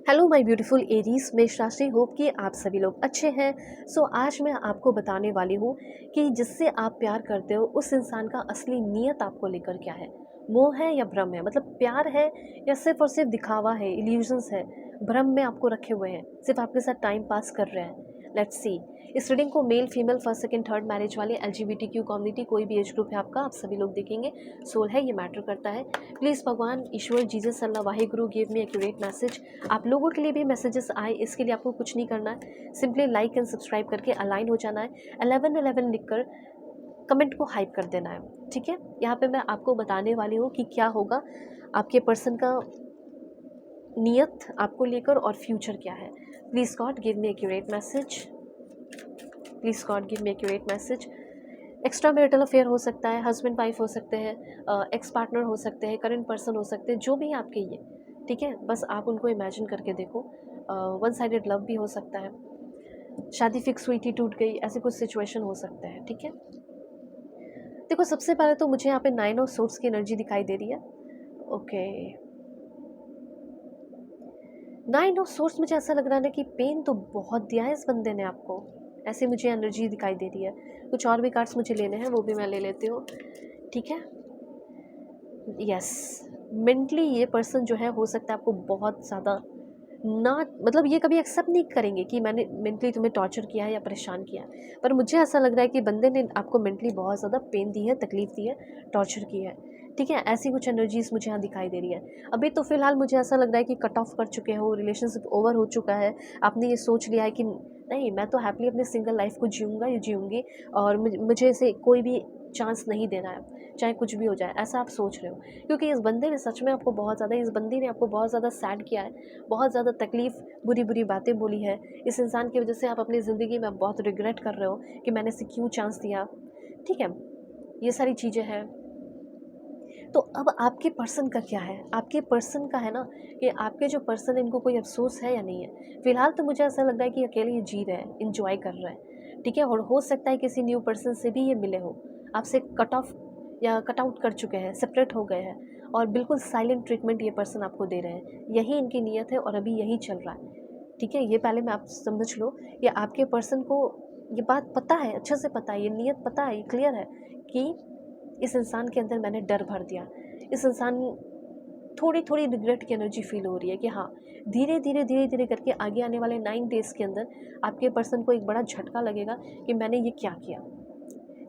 Hello my beautiful Aries, मेष राशि। Hope कि आप सभी लोग अच्छे हैं। आज मैं आपको बताने वाली हूँ कि जिससे आप प्यार करते हो उस इंसान का असली नीयत आपको लेकर क्या है। मोह है या भ्रम है, मतलब प्यार है या सिर्फ और सिर्फ दिखावा है, इल्यूजन्स है, भ्रम में आपको रखे हुए हैं, सिर्फ आपके साथ टाइम पास कर रहे हैं। Let's see. इस रीडिंग को male female first second third marriage वाले LGBTQ कम्युनिटी, कोई भी एज ग्रुप है आपका, आप सभी लोग देखेंगे। सोल है, ये मैटर करता है। प्लीज़ भगवान ईश्वर जीसस अल्लाह Wahe Guru give me accurate message. आप लोगों के लिए भी मैसेजेस आए, इसके लिए आपको कुछ नहीं करना है, सिंपली लाइक एंड सब्सक्राइब करके अलाइन हो जाना है। 1111 लिखकर कमेंट को हाइप कर देना है, ठीक है। यहाँ पे मैं आपको बताने वाली हूँ कि क्या होगा आपके पर्सन का नियत आपको लेकर और फ्यूचर क्या है। Please God give me accurate message, please God give me accurate message. Extra marital affair हो सकता है, हस्बैंड वाइफ हो सकते हैं, एक्स पार्टनर हो सकते हैं, करंट पर्सन हो सकते हैं, जो भी आपके ये, ठीक है। बस आप उनको इमेजिन करके देखो। वन साइडेड लव भी हो सकता है, शादी फिक्स हुई थी टूट गई, ऐसे कुछ सिचुएशन हो सकते हैं, ठीक है। देखो, सबसे पहले तो मुझे यहाँ पे 9 ऑफ सोर्ट्स की एनर्जी दिखाई दे रही है। ओके, 9 ऑफ सोर्ट्स, मुझे ऐसा लग रहा है ना कि पेन तो बहुत दिया है इस बंदे ने आपको, ऐसे मुझे एनर्जी दिखाई दे रही है। कुछ और भी कार्ड्स मुझे लेने हैं, वो भी मैं ले लेती हूँ, ठीक है। यस, मेंटली ये पर्सन जो है, हो सकता है आपको बहुत ज़्यादा ना, मतलब ये कभी एक्सेप्ट नहीं करेंगे कि मैंने मेंटली तुम्हें टॉर्चर किया है या परेशान किया है। पर मुझे ऐसा लग रहा है कि बंदे ने आपको मेंटली बहुत ज़्यादा पेन दी है, तकलीफ दी है, टॉर्चर की है, ठीक है। ऐसी कुछ एनर्जीज मुझे यहाँ दिखाई दे रही है। अभी तो फिलहाल मुझे ऐसा लग रहा है कि कट ऑफ कर चुके हो, रिलेशनशिप ओवर हो चुका है। आपने ये सोच लिया है कि नहीं, मैं तो हैप्पी अपने सिंगल लाइफ को जीऊँगा या जीऊँगी, और मुझे इसे कोई भी चांस नहीं देना है, चाहे कुछ भी हो जाए, ऐसा आप सोच रहे हो। क्योंकि इस बंदे ने सच में आपको बहुत ज़्यादा, इस बंदी ने आपको बहुत ज़्यादा सैड किया है, बहुत ज़्यादा तकलीफ़, बुरी बुरी बातें बोली है। इस इंसान की वजह से आप अपनी ज़िंदगी में बहुत रिग्रेट कर रहे हो कि मैंने इसे क्यों चांस दिया, ठीक है। ये सारी चीज़ें हैं। तो अब आपके पर्सन का क्या है, आपके पर्सन का है ना, कि आपके जो पर्सन है इनको कोई अफसोस है या नहीं है। फिलहाल तो मुझे ऐसा लग रहा है कि अकेले ये जी रहे हैं, इंजॉय कर रहे हैं, ठीक है। और हो सकता है किसी न्यू पर्सन से भी ये मिले हो, आपसे कट ऑफ या कट आउट कर चुके हैं, सेपरेट हो गए हैं, और बिल्कुल साइलेंट ट्रीटमेंट ये पर्सन आपको दे रहे हैं। यही इनकी नीयत है और अभी यही चल रहा है, ठीक है। ये पहले मैं आप समझ लो, ये आपके पर्सन को ये बात पता है, अच्छे से पता है, ये नीयत पता है, ये क्लियर है कि इस इंसान के अंदर मैंने डर भर दिया। इस इंसान, थोड़ी थोड़ी रिग्रेट की एनर्जी फील हो रही है कि हाँ, धीरे धीरे करके आगे आने वाले 9 डेज़ के अंदर आपके पर्सन को एक बड़ा झटका लगेगा कि मैंने ये क्या किया।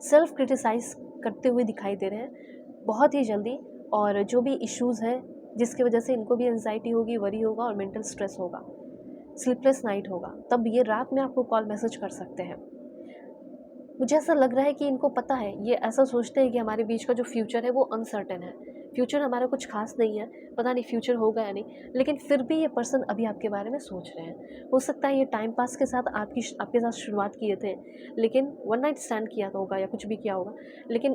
सेल्फ क्रिटिसाइज करते हुए दिखाई दे रहे हैं बहुत ही जल्दी। और जो भी इश्यूज़ है जिसकी वजह से इनको भी एंजाइटी होगी, वरी होगा और मेंटल स्ट्रेस होगा, स्लीपलेस नाइट होगा, तब ये रात में आपको कॉल मैसेज कर सकते हैं। मुझे ऐसा लग रहा है कि इनको पता है, ये ऐसा सोचते हैं कि हमारे बीच का जो फ्यूचर है वो अनसर्टेन है, फ्यूचर हमारा कुछ खास नहीं है, पता नहीं फ्यूचर होगा या नहीं। लेकिन फिर भी ये पर्सन अभी आपके बारे में सोच रहे हैं। हो सकता है ये टाइम पास के साथ आपके साथ शुरुआत किए थे, लेकिन वन नाइट स्टैंड किया होगा या कुछ भी किया होगा, लेकिन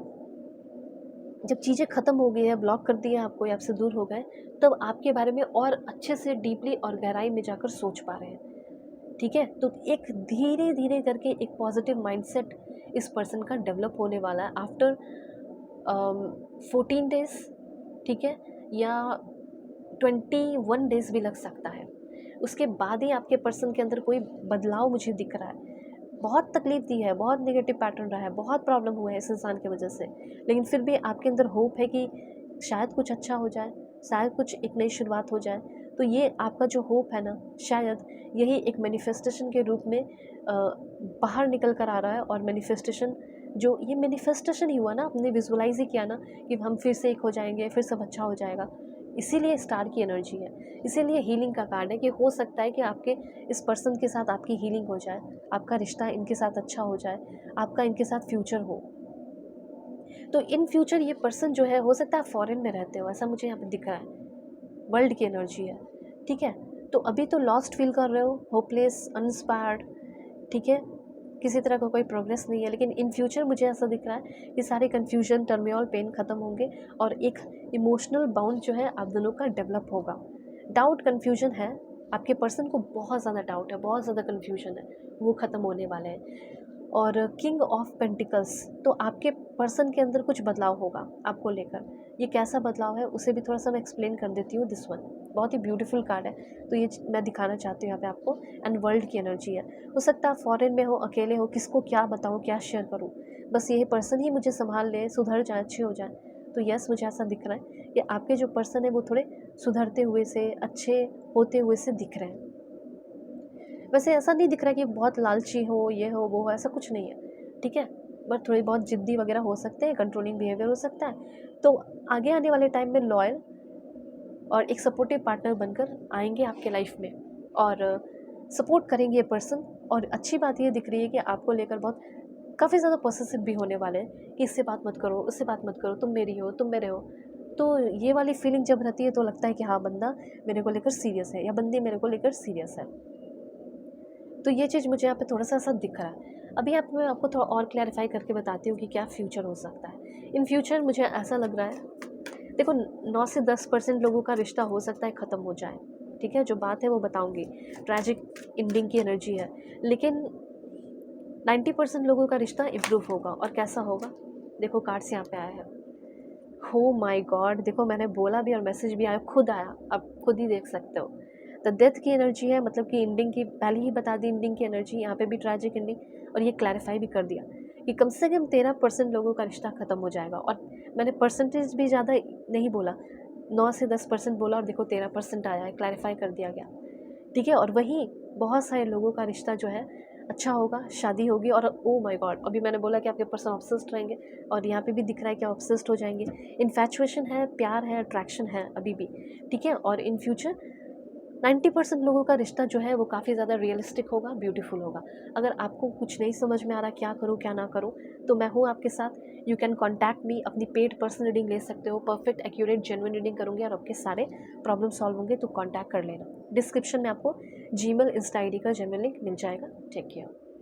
जब चीज़ें ख़त्म हो गई है, ब्लॉक कर दिया आपको या आपसे दूर हो गए, तब आपके बारे में और अच्छे से डीपली और गहराई में जाकर सोच पा रहे हैं, ठीक है। तो एक धीरे धीरे करके एक पॉजिटिव माइंडसेट इस पर्सन का डेवलप होने वाला है आफ्टर 14 डेज, ठीक है, या 21 डेज भी लग सकता है। उसके बाद ही आपके पर्सन के अंदर कोई बदलाव मुझे दिख रहा है। बहुत तकलीफ दी है, बहुत नेगेटिव पैटर्न रहा है, बहुत प्रॉब्लम हुआ है इस इंसान की वजह से, लेकिन फिर भी आपके अंदर होप है कि शायद कुछ अच्छा हो जाए, शायद कुछ एक नई शुरुआत हो जाए। तो ये आपका जो होप है ना, शायद यही एक मैनिफेस्टेशन के रूप में बाहर निकल कर आ रहा है। और मैनिफेस्टेशन, जो ये मैनिफेस्टेशन ही हुआ ना, आपने विजुअलाइज ही किया ना कि हम फिर से एक हो जाएंगे, फिर सब अच्छा हो जाएगा। इसीलिए स्टार की एनर्जी है, इसीलिए हीलिंग का कार्ड है कि हो सकता है कि आपके इस पर्सन के साथ आपकी हीलिंग हो जाए, आपका रिश्ता इनके साथ अच्छा हो जाए, आपका इनके साथ फ्यूचर हो। तो इन फ्यूचर ये पर्सन जो है, हो सकता है फॉरेन में रहते हो, ऐसा मुझे यहाँ पे दिख रहा है। वर्ल्ड की एनर्जी है, ठीक है। तो अभी तो लॉस्ट फील कर रहे हो, होपलेस, अनइंस्पायर्ड, ठीक है, किसी तरह का कोई प्रोग्रेस नहीं है। लेकिन इन फ्यूचर मुझे ऐसा दिख रहा है कि सारे कन्फ्यूजन, टर्मियोल, पेन ख़त्म होंगे और एक इमोशनल बाउंड जो है आप दोनों का डेवलप होगा। डाउट, कन्फ्यूजन है, आपके पर्सन को बहुत ज़्यादा डाउट है, बहुत ज़्यादा कन्फ्यूजन है, वो ख़त्म होने वाले हैं। और किंग ऑफ पेंटिकल्स, तो आपके पर्सन के अंदर कुछ बदलाव होगा आपको लेकर। ये कैसा बदलाव है उसे भी थोड़ा सा मैं एक्सप्लेन कर देती हूँ। दिस वन बहुत ही ब्यूटीफुल कार्ड है, तो ये मैं दिखाना चाहती हूँ यहाँ पे आपको। एंड वर्ल्ड की एनर्जी है, हो सकता है फॉरेन में हो, अकेले हो, किसको क्या बताऊँ, क्या शेयर करूँ, बस यही पर्सन ही मुझे संभाल ले, सुधर जाए, अच्छे हो जाए। तो यस, मुझे ऐसा दिख रहा है कि आपके जो पर्सन है वो थोड़े सुधरते हुए से, अच्छे होते हुए से दिख रहे हैं। वैसे ऐसा नहीं दिख रहा है कि बहुत लालची हो, ये हो, वो हो, ऐसा कुछ नहीं है, ठीक है। बट थोड़ी बहुत ज़िद्दी वगैरह हो सकते हैं, कंट्रोलिंग बिहेवियर हो सकता है। तो आगे आने वाले टाइम में लॉयल और एक सपोर्टिव पार्टनर बनकर आएंगे आपके लाइफ में और सपोर्ट करेंगे ये पर्सन। और अच्छी बात ये दिख रही है कि आपको लेकर बहुत काफ़ी ज़्यादा पॉसेसिव भी होने वाले हैं कि इससे बात मत करो, उससे बात मत करो, तुम मेरी हो, तुम मेरे हो। तो ये वाली फीलिंग जब रहती है तो लगता है कि हाँ, बंदा मेरे को लेकर सीरियस है या बंदी मेरे को लेकर सीरियस है। तो ये चीज़ मुझे यहाँ पे थोड़ा-सा ऐसा दिख रहा है। अभी मैं आपको थोड़ा और क्लैरिफ़ाई करके बताती हूँ कि क्या फ्यूचर हो सकता है। इन फ्यूचर मुझे ऐसा लग रहा है, देखो 9 से 10% लोगों का रिश्ता हो सकता है ख़त्म हो जाए, ठीक है? जो बात है वो बताऊँगी। ट्रैजिक एंडिंग की एनर्जी है, लेकिन 90% लोगों का रिश्ता इम्प्रूव होगा। और कैसा होगा? देखो कार्ड्स यहाँ पे आया है। Oh my God! देखो मैंने बोला भी और मैसेज भी आया, खुद आया, आप खुद ही देख सकते हो। द डेथ की एनर्जी है, मतलब कि एंडिंग की पहले ही बता दी, एंडिंग की एनर्जी, यहाँ पे भी ट्रैजिक एंडिंग। और ये क्लैरिफाई भी कर दिया कि कम से कम 13% लोगों का रिश्ता ख़त्म हो जाएगा। और मैंने परसेंटेज भी ज़्यादा नहीं बोला, 9 से 10% बोला और देखो 13% आया है, क्लैरिफाई कर दिया गया, ठीक है। और वहीं बहुत सारे लोगों का रिश्ता जो है अच्छा होगा, शादी होगी। और ओह माय गॉड, अभी मैंने बोला कि आपके पर्सन ऑब्सेस्ड रहेंगे और यहाँ पे भी दिख रहा है कि ऑब्सेस्ड हो जाएंगे। इन्फैचुएशन है, प्यार है, अट्रैक्शन है अभी भी, ठीक है। और इन फ्यूचर 90% लोगों का रिश्ता जो है वो काफ़ी ज़्यादा रियलिस्टिक होगा, ब्यूटीफुल होगा। अगर आपको कुछ नहीं समझ में आ रहा क्या करूँ क्या ना करूँ, तो मैं हूँ आपके साथ। यू कैन कॉन्टैक्ट मी, अपनी पेड पर्सनल रीडिंग ले सकते हो। परफेक्ट, एक्यूरेट, जेन्युइन रीडिंग करूँगी और आपके सारे प्रॉब्लम सॉल्व होंगे, तो कॉन्टैक्ट कर लेना। डिस्क्रिप्शन में आपको जीमेल, इंस्टा आईडी का जेन्युइन लिंक मिल जाएगा। Take care.